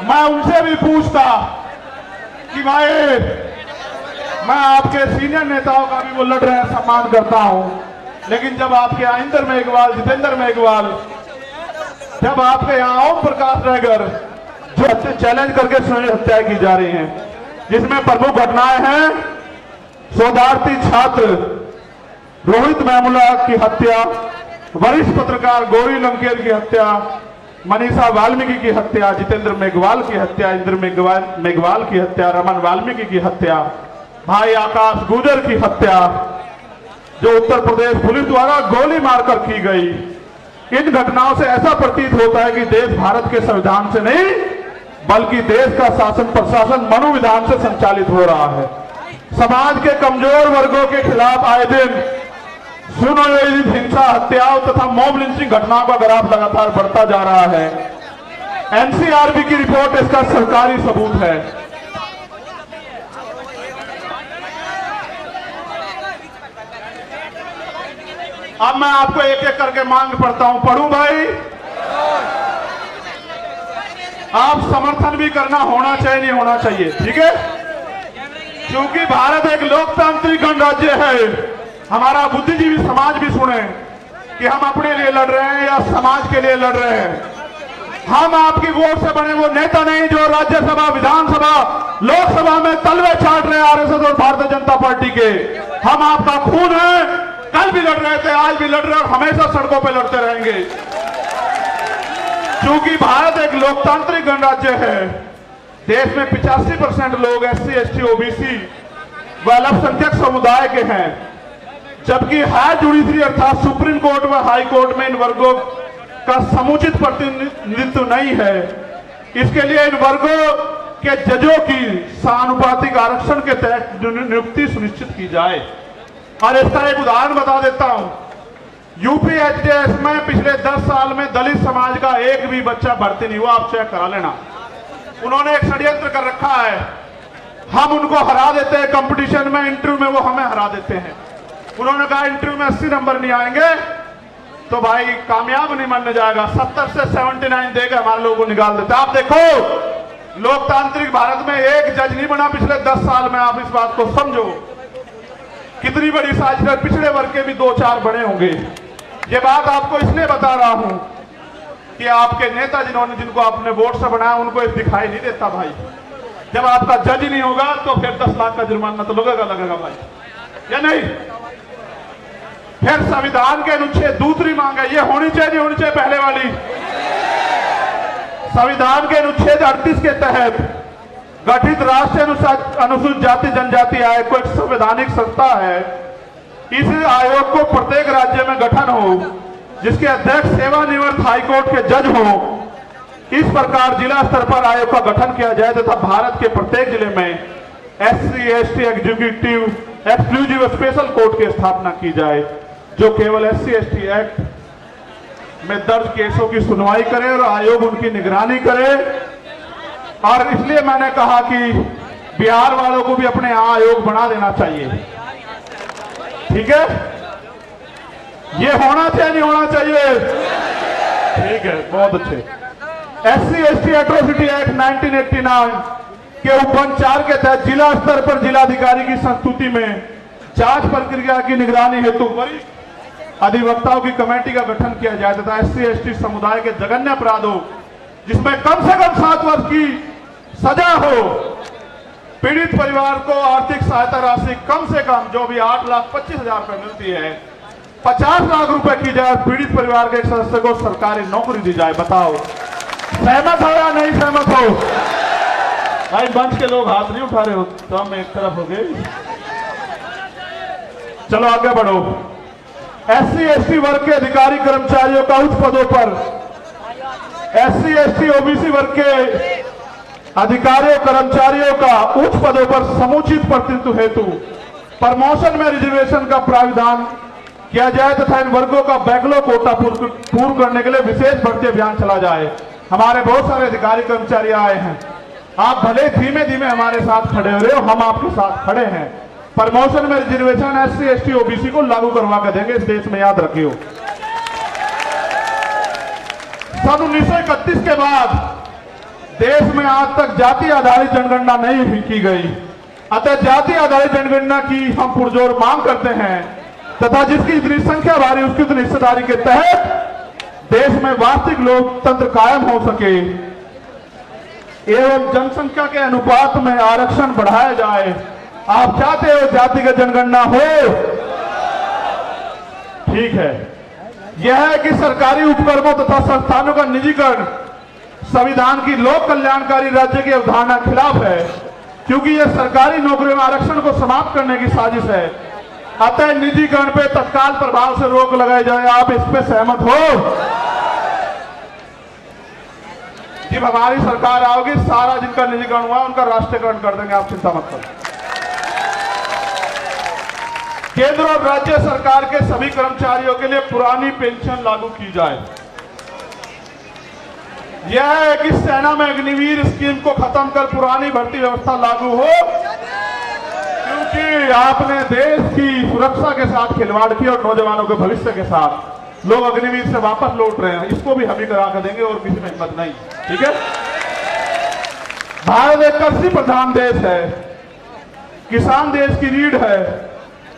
मैं उनसे भी पूछता कि भाई मैं आपके सीनियर नेताओं का भी वो लड़ रहे हैं सम्मान करता हूं, लेकिन जब आपके यहाँ इंद्र मेघवाल, जितेंद्र मेघवाल, जब आपके यहाँ ओम प्रकाश रायगर जो अच्छे चैलेंज करके हत्याएं की जा रही हैं, जिसमें प्रमुख घटनाएं हैं शोधार्थी छात्र रोहित वेमुला की हत्या, वरिष्ठ पत्रकार गौरी लंकेर की हत्या, मनीषा वाल्मीकि की हत्या, जितेंद्र मेघवाल की हत्या, इंद्र मेघवाल की हत्या, रमन वाल्मीकि की हत्या, भाई आकाश गुजर की हत्या जो उत्तर प्रदेश पुलिस द्वारा गोली मारकर की गई। इन घटनाओं से ऐसा प्रतीत होता है कि देश भारत के संविधान से नहीं बल्कि देश का शासन प्रशासन मनोविधान से संचालित हो रहा है। समाज के कमजोर वर्गों के खिलाफ आए दिन सुनियोजित हिंसा, हत्याओं तथा मॉब लिंचिंग घटनाओं का ग्राफ लगातार बढ़ता जा रहा है। एनसीआरबी की रिपोर्ट इसका सरकारी सबूत है। अब मैं आपको एक एक करके मांग पढ़ता हूं, पढ़ूं भाई? आप समर्थन भी करना होना चाहिए, नहीं होना चाहिए, ठीक है? क्योंकि भारत एक लोकतांत्रिक गणराज्य है। हमारा बुद्धिजीवी समाज भी सुने कि हम अपने लिए लड़ रहे हैं या समाज के लिए लड़ रहे हैं। हम आपकी वोट से बने वो नेता नहीं जो राज्यसभा, विधानसभा, लोकसभा में तलवे चाट रहे हैं आरएसएस और भारतीय जनता पार्टी के। हम आपका खून है, कल भी लड़ रहे थे, आज भी लड़ रहे हैं और हमेशा सड़कों पर लड़ते रहेंगे। क्योंकि भारत एक लोकतांत्रिक गणराज्य है। देश में 85% लोग SC, ST, OBC व अल्पसंख्यक समुदाय के हैं, जबकि हाई जुडिशरी अर्थात सुप्रीम कोर्ट व हाई कोर्ट में इन वर्गों का समुचित प्रतिनिधित्व नहीं है। इसके लिए इन वर्गों के जजों की समानुपातिक आरक्षण के तहत नियुक्ति सुनिश्चित की जाए। और इसका एक उदाहरण बता देता हूं। यूपी HDS में पिछले 10 साल में दलित समाज का एक भी बच्चा भर्ती नहीं हुआ, आप चेक करा लेना। उन्होंने एक षड्यंत्र कर रखा है, हम उनको हरा देते हैं कंपटीशन में, इंटरव्यू में वो हमें हरा देते हैं। उन्होंने कहा इंटरव्यू में 80 नंबर नहीं आएंगे तो भाई कामयाब नहीं मानने जाएगा, 70 से 79 देकर हमारे लोगों को निकाल देते। आप देखो लोकतांत्रिक भारत में एक जज नहीं बना पिछले 10 साल में। आप इस बात को समझो कितनी बड़ी साजिश है। पिछड़े वर्ग के भी 2-4 बड़े होंगे। ये बात आपको इसलिए बता रहा हूं कि आपके नेता जिनको आपने वोट से बनाया उनको दिखाई नहीं देता भाई। जब आपका जज ही नहीं होगा तो फिर 10 लाख का जुर्माना तो लगेगा भाई, या नहीं? फिर संविधान के अनुच्छेद, दूसरी मांग है, ये होनी चाहिए नहीं होनी चाहिए पहले वाली? संविधान के अनुच्छेद 38 के तहत गठित राष्ट्रीय अनुसूचित जाति जनजाति आयोग को एक संवैधानिक संस्था है। इस आयोग को प्रत्येक राज्य में गठन हो जिसके अध्यक्ष सेवानिवृत्त हाईकोर्ट के जज हो। इस प्रकार जिला स्तर पर आयोग का गठन किया जाए तथा भारत के प्रत्येक जिले में SC, ST executive exclusive special court की स्थापना की जाए जो केवल SC, ST एक्ट में दर्ज केसों की सुनवाई करे और आयोग उनकी निगरानी करे। और इसलिए मैंने कहा कि बिहार वालों को भी अपने यहां आयोग बना देना चाहिए, ठीक है? ये होना चाहिए नहीं होना चाहिए? ठीक है, बहुत अच्छे। SC, ST एट्रोसिटी एक्ट 1989 के उपबंध 4 के तहत जिला स्तर पर जिलाधिकारी की संस्तुति में जांच प्रक्रिया की निगरानी हेतु वरिष्ठ अधिवक्ताओं की कमेटी का गठन किया जाए तथा SC, ST समुदाय के जघन्य अपराधों जिसमें कम से कम 7 वर्ष की सजा हो, पीड़ित परिवार को आर्थिक सहायता राशि कम से कम जो भी 8,25,000 रुपए मिलती है 50 लाख रुपए की जाए। पीड़ित परिवार के एक सदस्य को सरकारी नौकरी दी जाए। बताओ सहमत हो या नहीं सहमत हो? भाई मंच के लोग हाथ नहीं उठा रहे हो तो हम एक तरफ हो गए। चलो आगे बढ़ो। SC, ST वर्ग के अधिकारी कर्मचारियों का उच्च पदों पर, SC, ST, OBC वर्ग के अधिकारियों कर्मचारियों का उच्च पदों पर समुचित प्रतिनिधित्व हेतु प्रमोशन में रिजर्वेशन का प्राविधान किया जाए तथा इन वर्गों का बैकलॉग कोटा पूर्ण करने के लिए विशेष भर्ती अभियान चला जाए। हमारे बहुत सारे अधिकारी कर्मचारी आए हैं, आप भले धीमे धीमे हमारे साथ खड़े हो रहे हो, हम आपके साथ खड़े हैं। प्रमोशन में रिजर्वेशन SC, ST, OBC को लागू करवा कर देंगे इस देश में, याद रखियो। सन 1931 के बाद देश देश में आज तक जाति आधारित जनगणना नहीं भी की गई। अतः जाति आधारित जनगणना की हम पुरजोर मांग करते हैं तथा जिसकी इतनी संख्या भारी उसकी उतनी हिस्सेदारी के तहत देश में वास्तविक लोकतंत्र कायम हो सके एवं जनसंख्या के अनुपात में आरक्षण बढ़ाया जाए। आप चाहते हो जातिगत जनगणना हो? ठीक है। यह है कि सरकारी उपक्रमों तथा संस्थानों का निजीकरण संविधान की लोक कल्याणकारी राज्य की अवधारणा के खिलाफ है, क्योंकि यह सरकारी नौकरियों में आरक्षण को समाप्त करने की साजिश है। अतः निजीकरण पे तत्काल प्रभाव से रोक लगाई जाए। आप इस पे सहमत हो? जब हमारी सरकार आओगी सारा जिनका निजीकरण हुआ उनका राष्ट्रीयकरण कर देंगे, आप चिंता मत करो। केंद्र और राज्य सरकार के सभी कर्मचारियों के लिए पुरानी पेंशन लागू की जाए। यह है कि सेना में अग्निवीर स्कीम को खत्म कर पुरानी भर्ती व्यवस्था लागू हो, क्योंकि आपने देश की सुरक्षा के साथ खिलवाड़ किया और नौजवानों के भविष्य के साथ लोग अग्निवीर से वापस लौट रहे हैं। इसको भी हम ही करा कर देंगे और किसी में हिम्मत नहीं। ठीक है। भारत एक कृषि प्रधान देश है, किसान देश की रीढ़ है।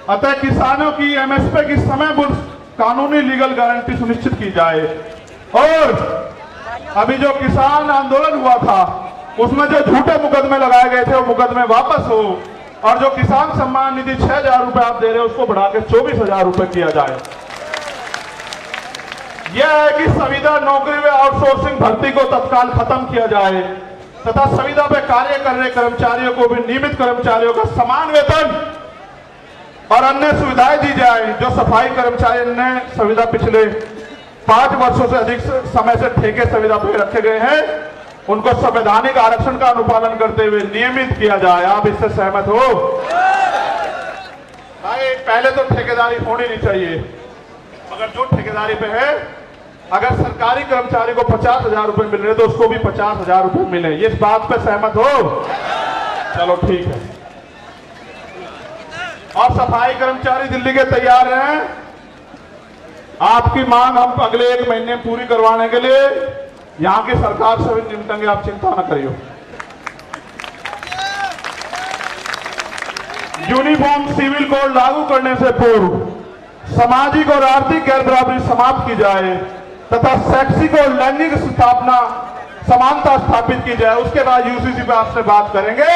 अतः किसानों की एमएसपी की समयबद्ध कानूनी लीगल गारंटी सुनिश्चित की जाए। और अभी जो किसान आंदोलन हुआ था उसमें जो झूठे मुकदमे लगाए गए थे वो मुकदमे वापस हो और जो किसान सम्मान निधि 6,000 रुपए आप दे रहे हो उसको बढ़ा के 24,000 रुपए किया जाए। यह है कि संविदा नौकरी में आउटसोर्सिंग भर्ती को तत्काल खत्म किया जाए तथा संविदा पे कार्य कर रहे कर्मचारियों को भी नियमित कर्मचारियों का समान वेतन और अन्य सुविधाएं दी जाए। जो सफाई कर्मचारी ने संविदा पिछले 5 वर्षों से अधिक समय से ठेके संविदा पे रखे गए हैं उनको संवैधानिक आरक्षण का अनुपालन करते हुए नियमित किया जाए। आप इससे सहमत हो? भाई पहले तो ठेकेदारी होनी नहीं चाहिए, मगर जो ठेकेदारी पे है अगर सरकारी कर्मचारी को 50,000 रुपए मिल रहे तो उसको भी 50,000 रुपए मिले। इस बात पे सहमत हो? चलो ठीक है। और सफाई कर्मचारी दिल्ली के तैयार हैं आपकी मांग हम अगले 1 महीने में पूरी करवाने के लिए यहां की सरकार से भी निपटेंगे, आप चिंता न करियो। यूनिफॉर्म सिविल कोड लागू करने से पूर्व सामाजिक और आर्थिक गैर बराबरी समाप्त की जाए तथा शैक्षिक और लैंगिक स्थापना समानता स्थापित की जाए। उसके बाद यूसीसी पे आपसे बात करेंगे।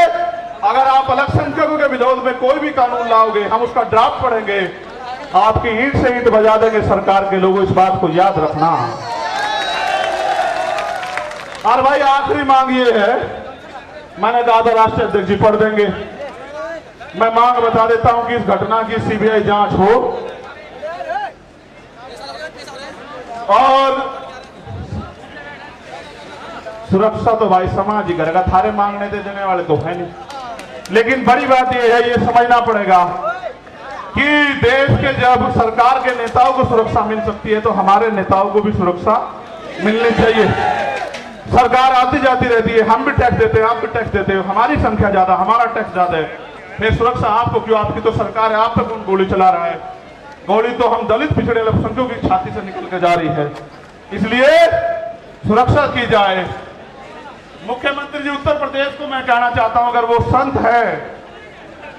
अगर आप अल्पसंख्यकों के विरोध में कोई भी कानून लाओगे हम उसका ड्राफ्ट पढ़ेंगे, आपकी ईंट से ईंट बजा देंगे सरकार के लोगों। इस बात को याद रखना। और भाई आखिरी मांग ये है, मैंने कहा था राष्ट्रीय अध्यक्ष जी पढ़ देंगे, मैं मांग बता देता हूं कि इस घटना की सीबीआई जांच हो और सुरक्षा तो भाई समाज ही करेगा, थारे मांगने दे देने वाले तो है नहीं। लेकिन बड़ी बात यह है, ये समझना पड़ेगा कि देश के जब सरकार के नेताओं को सुरक्षा मिल सकती है तो हमारे नेताओं को भी सुरक्षा मिलनी चाहिए। सरकार आती जाती रहती है, हम भी टैक्स देते हैं, आप भी टैक्स देते हो, हमारी संख्या ज्यादा, हमारा टैक्स ज्यादा है, फिर सुरक्षा आपको क्यों? आपकी तो सरकार है, आप पे कौन गोली चला रहा है? गोली तो हम दलित पिछड़े अल्पसंख्यकों की छाती से निकल के जा रही है। इसलिए सुरक्षा की जाए। मुख्यमंत्री जी उत्तर प्रदेश को मैं कहना चाहता हूं, अगर वो संत है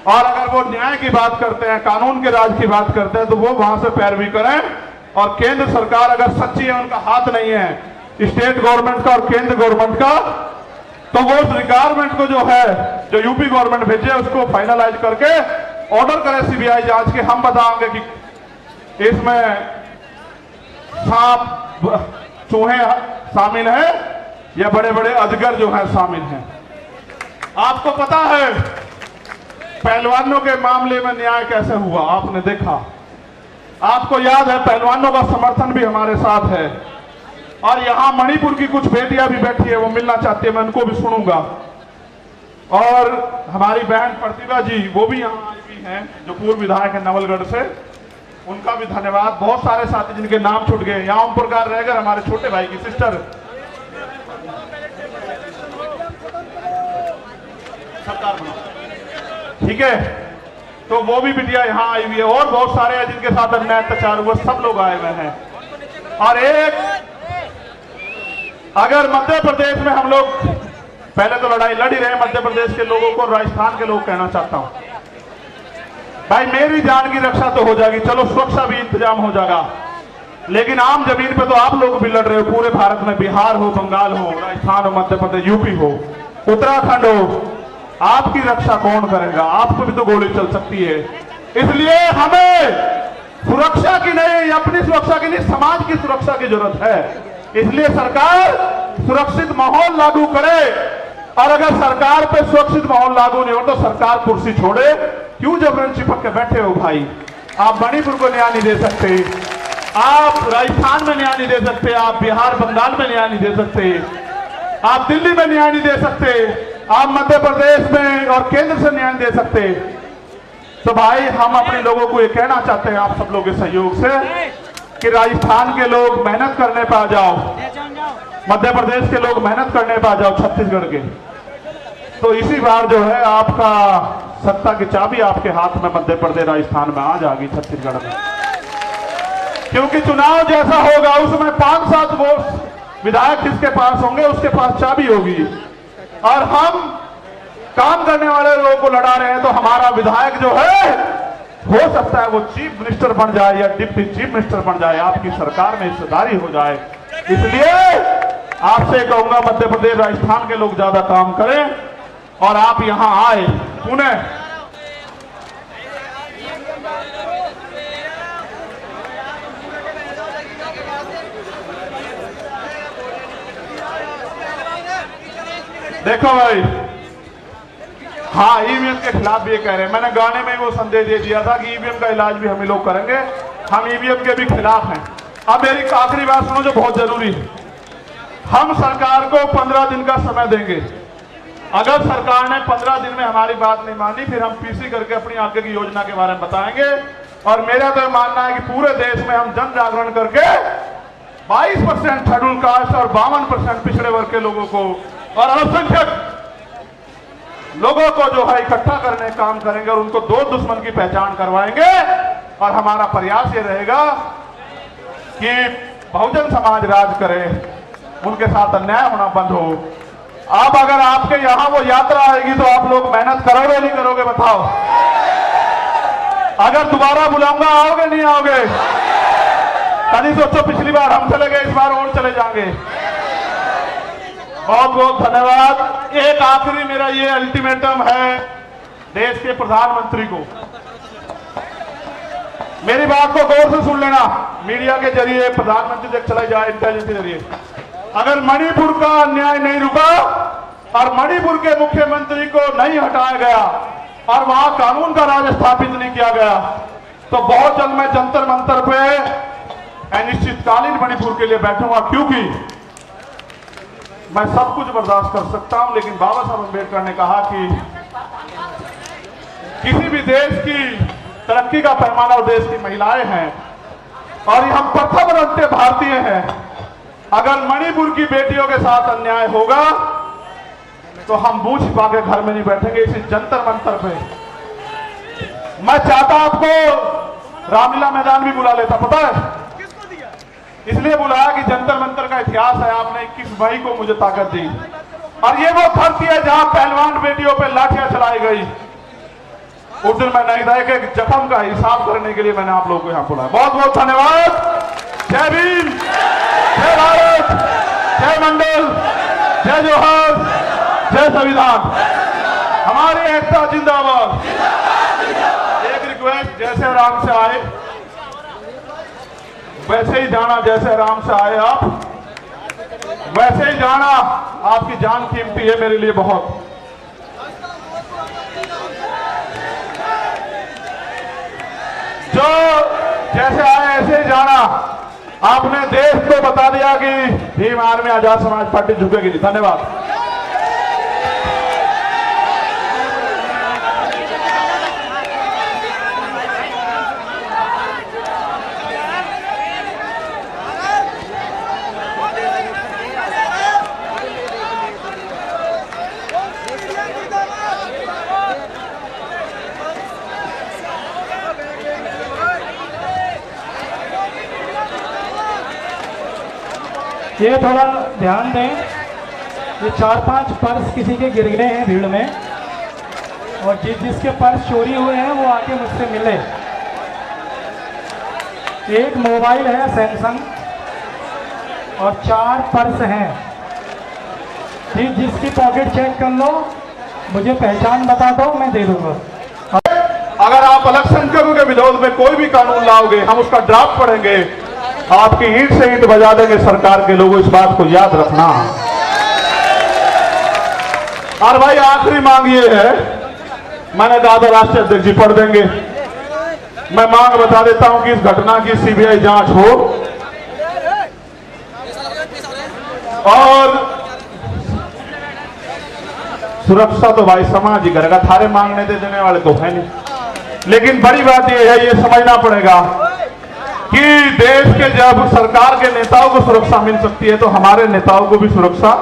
और अगर वो न्याय की बात करते हैं, कानून के राज की बात करते हैं तो वो वहां से पैरवी करें। और केंद्र सरकार अगर सच्ची है, उनका हाथ नहीं है स्टेट गवर्नमेंट का और केंद्र गवर्नमेंट का, तो वो उस रिक्वायरमेंट को जो है जो यूपी गवर्नमेंट भेजे उसको फाइनलाइज करके ऑर्डर करे सीबीआई जांच के। हम बताएंगे कि इसमें सांप चूहे शामिल हैं या बड़े बड़े अजगर जो है शामिल हैं। आपको पता है पहलवानों के मामले में न्याय कैसे हुआ, आपने देखा, आपको याद है, पहलवानों का समर्थन भी हमारे साथ है। और यहां मणिपुर की कुछ बेटियां भी बैठी है, वो मिलना चाहती है, मैं उनको भी सुनूंगा। और हमारी बहन प्रतिभा जी वो भी यहां आई हुई हैं, जो पूर्व विधायक है नवलगढ़ से, उनका भी धन्यवाद। बहुत सारे साथी जिनके नाम छूट गए, यहाँ ओम प्रकाश रहेगा, हमारे छोटे भाई की सिस्टर सरकार बना, ठीक है, तो वो भी बिटिया यहाँ आई हुई है। और बहुत सारे हैं जिनके साथ अन्याय अत्याचार हुआ, सब लोग आए हुए हैं। और एक अगर मध्य प्रदेश में हम लोग पहले तो लड़ाई लड़ ही रहे मध्य प्रदेश के लोगों को, राजस्थान के लोग कहना चाहता हूं भाई मेरी जान की रक्षा तो हो जाएगी, चलो सुरक्षा भी इंतजाम हो जाएगा, लेकिन आम जमीन पे तो आप लोग भी लड़ रहे हो। पूरे भारत में बिहार हो, बंगाल हो, राजस्थान हो, मध्य प्रदेश, यूपी हो, उत्तराखंड हो, आपकी रक्षा कौन करेगा? आपको भी तो गोली चल सकती है। इसलिए हमें सुरक्षा की नहीं, अपनी सुरक्षा की नहीं, समाज की सुरक्षा की जरूरत है। इसलिए सरकार सुरक्षित माहौल लागू करे, और अगर सरकार पे सुरक्षित माहौल लागू नहीं हो तो सरकार कुर्सी छोड़े। क्यों जबरन चिपक के बैठे हो भाई? आप मणिपुर को न्याय नहीं दे सकते, आप राजस्थान में न्याय नहीं दे सकते, आप बिहार बंगाल में न्याय नहीं दे सकते, आप दिल्ली में न्याय नहीं दे सकते, आप मध्य प्रदेश में और केंद्र से न्याय दे सकते। तो भाई हम अपने लोगों को ये कहना चाहते हैं आप सब लोगों के सहयोग से कि राजस्थान के लोग मेहनत करने पे आ जाओ, मध्य प्रदेश के लोग मेहनत करने पे आ जाओ, छत्तीसगढ़ के। तो इसी बार जो है आपका सत्ता की चाबी आपके हाथ में मध्य प्रदेश राजस्थान में आ जाएगी, छत्तीसगढ़ में। क्योंकि चुनाव जैसा होगा उसमें 5-7 वोट विधायक जिसके पास होंगे उसके पास चाबी होगी, और हम काम करने वाले लोगों को लड़ा रहे हैं। तो हमारा विधायक जो है हो सकता है वो चीफ मिनिस्टर बन जाए या डिप्टी चीफ मिनिस्टर बन जाए, आपकी सरकार में हिस्सेदारी हो जाए। इसलिए आपसे कहूंगा मध्य प्रदेश राजस्थान के लोग ज्यादा काम करें और आप यहां आए पुणे। देखो भाई, हाँ ईवीएम के खिलाफ भी ये कह रहे हैं, मैंने गाने में वो संदेश दे दिया था कि ईवीएम का इलाज भी हम ही लोग करेंगे, हम ईवीएम के भी खिलाफ हैं। अब मेरी आखिरी बात सुनो जो बहुत जरूरी है, हम सरकार को 15 दिन का समय देंगे। अगर सरकार ने 15 दिन में हमारी बात नहीं मानी फिर हम पीसी करके अपनी आगे की योजना के बारे में बताएंगे। और मेरा तो मानना है कि पूरे देश में हम जन जागरण करके 22% शेड्यूल कास्ट और 52% पिछड़े वर्ग के लोगों को और अल्पसंख्यक लोगों को जो है इकट्ठा करने का काम करेंगे और उनको दो दुश्मन की पहचान करवाएंगे। और हमारा प्रयास ये रहेगा कि बहुजन समाज राज करे, उनके साथ अन्याय होना बंद हो। अब अगर आपके यहां वो यात्रा आएगी तो आप लोग मेहनत करोगे नहीं करोगे बताओ? अगर दोबारा बुलाऊंगा आओगे नहीं आओगे? कभी सोचो, पिछली बार हम चले गए, इस बार और चले जाएंगे। बहुत बहुत धन्यवाद। एक आखिरी मेरा ये अल्टीमेटम है देश के प्रधानमंत्री को, मेरी बात को गौर से सुन लेना। मीडिया के जरिए प्रधानमंत्री तक चला जाए, इंटेलिजेंस के जरिए। अगर मणिपुर का अन्याय नहीं रुका और मणिपुर के मुख्यमंत्री को नहीं हटाया गया और वहां कानून का राज स्थापित नहीं किया गया तो बहुत जल्द मैं जंतर मंतर पे अनिश्चितकालीन मणिपुर के लिए बैठूंगा। क्योंकि मैं सब कुछ बर्दाश्त कर सकता हूं, लेकिन बाबा साहब अम्बेडकर ने कहा कि किसी भी देश की तरक्की का पैमाना और देश की महिलाएं हैं और हम प्रथम रंगते भारतीय हैं। अगर मणिपुर की बेटियों के साथ अन्याय होगा तो हम मुंह छिपा के घर में नहीं बैठेंगे। इसी जंतर मंतर पे मैं चाहता आपको रामलीला मैदान भी बुला लेता, पता है इसलिए बुलाया कि जंतर मंतर का इतिहास है। आपने 21 मई को मुझे ताकत दी और ये वो धरती है जहां पहलवान बेटियों पे लाठियां चलाई गई। उस दिन मैं नहीं था कि जख्म का हिसाब करने के लिए मैंने आप लोगों को यहां बुलाया। बहुत बहुत धन्यवाद। जय भीम, जय भारत, जय मंडल, जय जोहर, जय संविधान। हमारी एकता जिंदाबाद। एक रिक्वेस्ट, जैसे आराम से आए वैसे ही जाना, जैसे आराम से आए आप वैसे ही जाना। आपकी जान कीमती है मेरे लिए बहुत। जो जैसे आए ऐसे ही जाना। आपने देश को बता दिया कि भीम आर्मी आजाद समाज पार्टी झुकेगी नहीं। धन्यवाद। ये थोड़ा ध्यान दें। ये 4-5 पर्स किसी के गिर गए हैं भीड़ में, और जिसके पर्स चोरी हुए हैं वो आके मुझसे मिले। एक मोबाइल है सैमसंग और 4 पर्स हैं। जिसकी पॉकेट चेक कर लो, मुझे पहचान बता दो, मैं दे दूंगा। अगर आप अल्पसंख्यकों के विरोध में कोई भी कानून लाओगे, हम उसका ड्राफ्ट पढ़ेंगे, आपकी ईंट से ईंट बजा देंगे सरकार के लोगों, इस बात को याद रखना। और भाई आखिरी मांग ये है, मैंने कहा था राष्ट्रीय अध्यक्ष जी पढ़ देंगे, मैं मांग बता देता हूं कि इस घटना की सीबीआई जांच हो और सुरक्षा तो भाई समाज ही करेगा, थारे मांगने देने वाले तो है नहीं। लेकिन बड़ी बात यह है, ये समझना पड़ेगा कि देश के जब सरकार के नेताओं को सुरक्षा मिल सकती है तो हमारे नेताओं को भी सुरक्षा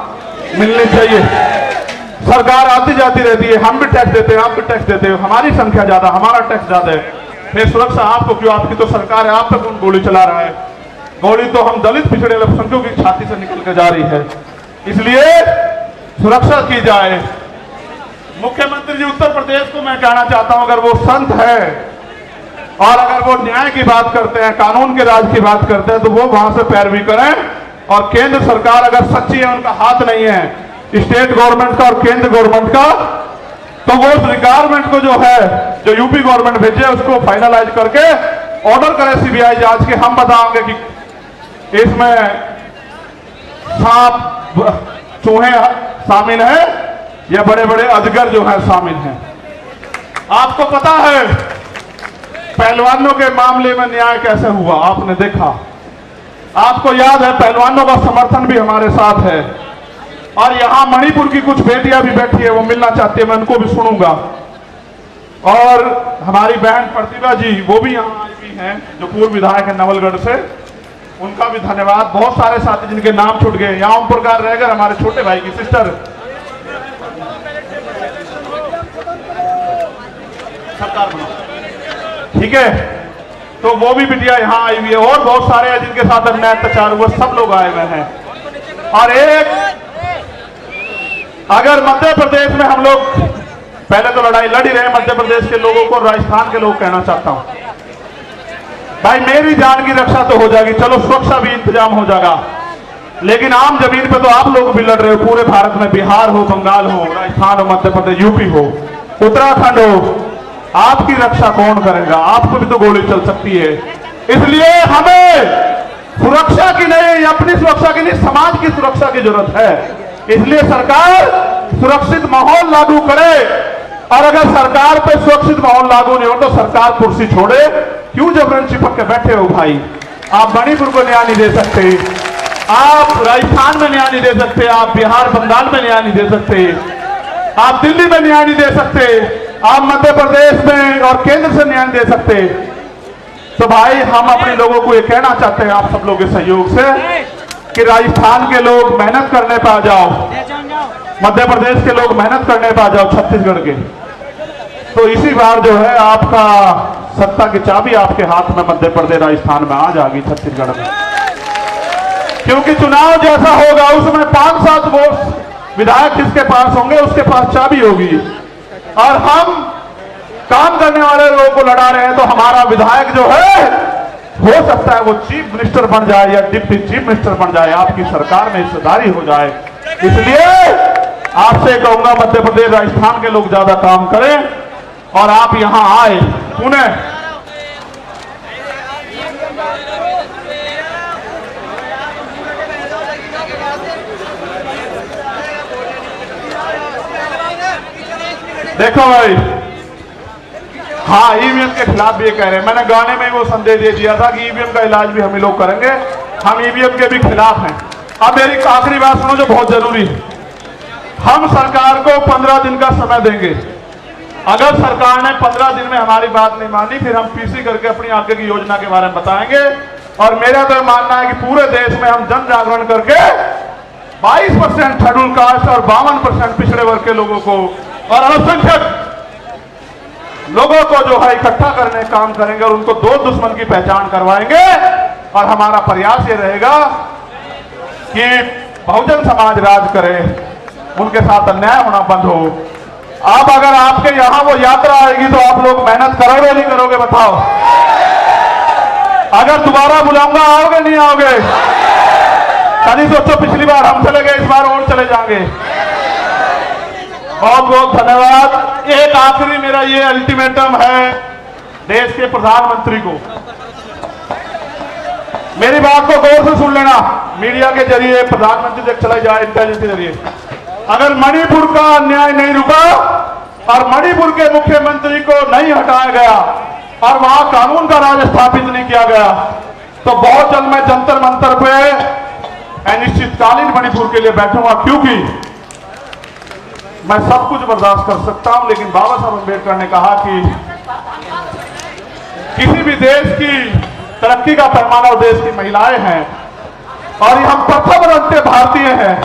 मिलनी चाहिए। सरकार आती जाती रहती है, हम भी टैक्स देते हैं, आप भी टैक्स देते हो, हमारी संख्या ज्यादा, हमारा टैक्स ज्यादा है, फिर सुरक्षा आपको क्यों? आपकी तो सरकार है, आप पे कौन गोली चला रहा है? गोली तो हम दलित पिछड़े अल्पसंख्यकों की छाती से निकल के जा रही है, इसलिए सुरक्षा की जाए। मुख्यमंत्री जी उत्तर प्रदेश को मैं कहना चाहता हूं, अगर वो संत है और अगर वो न्याय की बात करते हैं, कानून के राज की बात करते हैं, तो वो वहां से पैरवी करें। और केंद्र सरकार अगर सच्ची है, उनका हाथ नहीं है स्टेट गवर्नमेंट का और केंद्र गवर्नमेंट का, तो वो उस रिक्वायरमेंट को जो है, जो यूपी गवर्नमेंट भेजे, उसको फाइनलाइज करके ऑर्डर करे सीबीआई जांच के। हम बताएंगे कि इसमें सांप चूहे शामिल है या बड़े बड़े अजगर जो है शामिल हैं। आपको पता है पहलवानों के मामले में न्याय कैसे हुआ, आपने देखा, आपको याद है, पहलवानों का समर्थन भी हमारे साथ है। और यहां मणिपुर की कुछ बेटियां भी बैठी है, वो मिलना चाहती है, मैं उनको भी सुनूंगा। और हमारी बहन प्रतिभा जी, वो भी यहां आई हुई हैं, जो पूर्व विधायक है नवलगढ़ से, उनका भी धन्यवाद। बहुत सारे साथी जिनके नाम छूट गए, यहां ओम प्रकाश रहेगा, हमारे छोटे भाई की सिस्टर, सरकार बनाओ, ठीक है, तो वो भी बिटिया यहां आई हुई है। और बहुत सारे हैं जिनके साथ अन्याय अत्याचार हुआ, सब लोग आए हुए हैं। और एक, अगर मध्य प्रदेश में हम लोग पहले तो लड़ाई लड़ ही रहे मध्य प्रदेश के लोगों को, राजस्थान के लोग कहना चाहता हूं, भाई मेरी जान की रक्षा तो हो जाएगी, चलो सुरक्षा भी इंतजाम हो जाएगा, लेकिन आम जमीन पे तो आप लोग भी लड़ रहे हो। पूरे भारत में बिहार हो, बंगाल हो, राजस्थान हो, मध्य प्रदेश, यूपी हो, उत्तराखंड हो, आपकी रक्षा कौन करेगा? आपको भी तो गोली चल सकती है। इसलिए हमें सुरक्षा की नहीं, अपनी सुरक्षा की नहीं, समाज की सुरक्षा की जरूरत है। इसलिए सरकार सुरक्षित माहौल लागू करे, और अगर सरकार पे सुरक्षित माहौल लागू नहीं हो तो सरकार कुर्सी छोड़े। क्यों जबरन चिपक के बैठे हो भाई? आप मणिपुर को न्याय नहीं दे सकते, आप राजस्थान में न्याय नहीं दे सकते, आप बिहार बंगाल में न्याय नहीं दे सकते, आप दिल्ली में न्याय नहीं दे सकते, आप मध्य प्रदेश में और केंद्र से न्याय दे सकते। तो भाई हम अपने लोगों को ये कहना चाहते हैं, आप सब लोगों के सहयोग से, कि राजस्थान के लोग मेहनत करने पे आ जाओ, मध्य प्रदेश के लोग मेहनत करने पे आ जाओ, छत्तीसगढ़ के, तो इसी बार जो है आपका सत्ता की चाबी आपके हाथ में मध्य प्रदेश राजस्थान में आ जाएगी, छत्तीसगढ़ में। क्योंकि चुनाव जैसा होगा उसमें 5-7 वोट विधायक जिसके पास होंगे उसके पास चाबी होगी, और हम काम करने वाले लोगों को लड़ा रहे हैं, तो हमारा विधायक जो है हो सकता है वो चीफ मिनिस्टर बन जाए या डिप्टी चीफ मिनिस्टर बन जाए, आपकी सरकार में हिस्सेदारी हो जाए। इसलिए आपसे कहूंगा मध्य प्रदेश राजस्थान के लोग ज्यादा काम करें और आप यहां आए पुणे। देखो भाई, हाँ ईवीएम के खिलाफ भी ये कह रहे हैं, मैंने गाने में वो संदेश दे दिया था कि ईवीएम का इलाज भी हम ही लोग करेंगे, हम ईवीएम के भी खिलाफ हैं। अब मेरी आखिरी बात सुनो जो बहुत जरूरी है, हम सरकार को 15 दिन का समय देंगे। अगर सरकार ने 15 दिन में हमारी बात नहीं मानी, फिर हम पीसी करके अपनी आगे की योजना के बारे में बताएंगे। और मेरा तो मानना है कि पूरे देश में हम जन जागरण करके 22% शेड्यूल कास्ट और 52% पिछड़े वर्ग के लोगों को और अल्पसंख्यक लोगों को जो है इकट्ठा करने काम करेंगे और उनको दो दुश्मन की पहचान करवाएंगे। और हमारा प्रयास ये रहेगा कि बहुजन समाज राज करे, उनके साथ अन्याय होना बंद हो। अब अगर आपके यहां वो यात्रा आएगी तो आप लोग मेहनत करोगे नहीं करोगे बताओ? अगर दोबारा बुलाऊंगा आओगे नहीं आओगे? खाली सोचो, पिछली बार हम चले गए, इस बार और चले जाएंगे। बहुत बहुत धन्यवाद। एक आखिरी मेरा ये अल्टीमेटम है देश के प्रधानमंत्री को, मेरी बात को गौर से सुन लेना। मीडिया के जरिए प्रधानमंत्री तक चला जाए, इंटेलिजेंस के जरिए। अगर मणिपुर का अन्याय नहीं रुका और मणिपुर के मुख्यमंत्री को नहीं हटाया गया और वहां कानून का राज स्थापित नहीं किया गया तो बहुत जल्द मैं जंतर मंतर पे अनिश्चितकालीन मणिपुर के लिए बैठूंगा, क्योंकि मैं सब कुछ बर्दाश्त कर सकता हूं, लेकिन बाबा साहब अम्बेडकर ने कहा कि किसी भी देश की तरक्की का पैमाना और देश की महिलाएं हैं और ये हम प्रथम रंगते भारतीय हैं।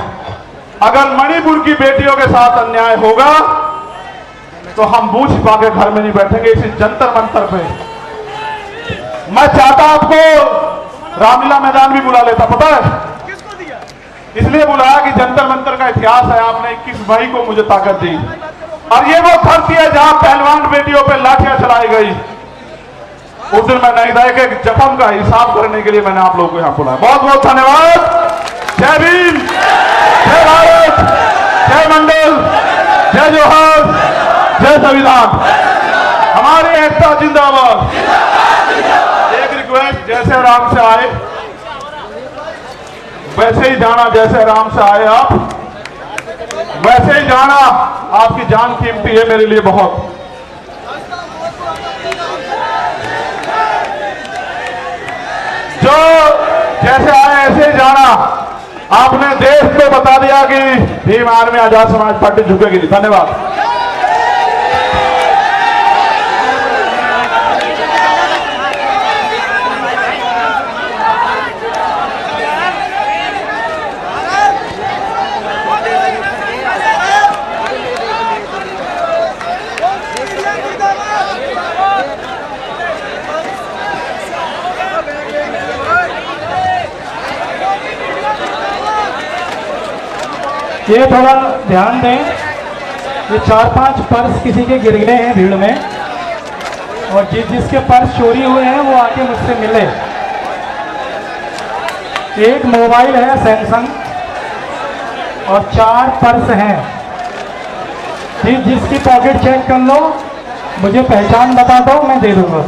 अगर मणिपुर की बेटियों के साथ अन्याय होगा तो हम मुंह छिपा के घर में नहीं बैठेंगे, इसी जंतर मंतर पे। मैं चाहता आपको रामलीला मैदान भी बुला लेता, पता है इसलिए बुलाया कि जंतर मंतर का इतिहास है। आपने 21 मई को मुझे ताकत दी और ये वो धरती है जहां पहलवान बेटियों पे लाठियां चलाई गई। उस दिन मैं नहीं था कि जख्म का हिसाब करने के लिए मैंने आप लोगों को यहां बुलाया। बहुत बहुत धन्यवाद। जय भीम, जय भारत, जय मंडल, जय जोहर, जय संविधान। हमारी एकता जिंदाबाद। एक रिक्वेस्ट, जैसे आराम से आए वैसे ही जाना, जैसे आराम से आए आप वैसे ही जाना। आपकी जान कीमती है मेरे लिए बहुत। जो जैसे आए ऐसे ही जाना। आपने देश को बता दिया कि भीम आर्मी आजाद समाज पार्टी झुकेगी नहीं। धन्यवाद। ये थोड़ा ध्यान दें, ये 4-5 पर्स किसी के गिर गए हैं भीड़ में और जिसके पर्स चोरी हुए हैं वो आके मुझसे मिले। एक मोबाइल है सैमसंग और 4 पर्स हैं। जिसकी पॉकेट चेक कर लो, मुझे पहचान बता दो, मैं दे दूंगा।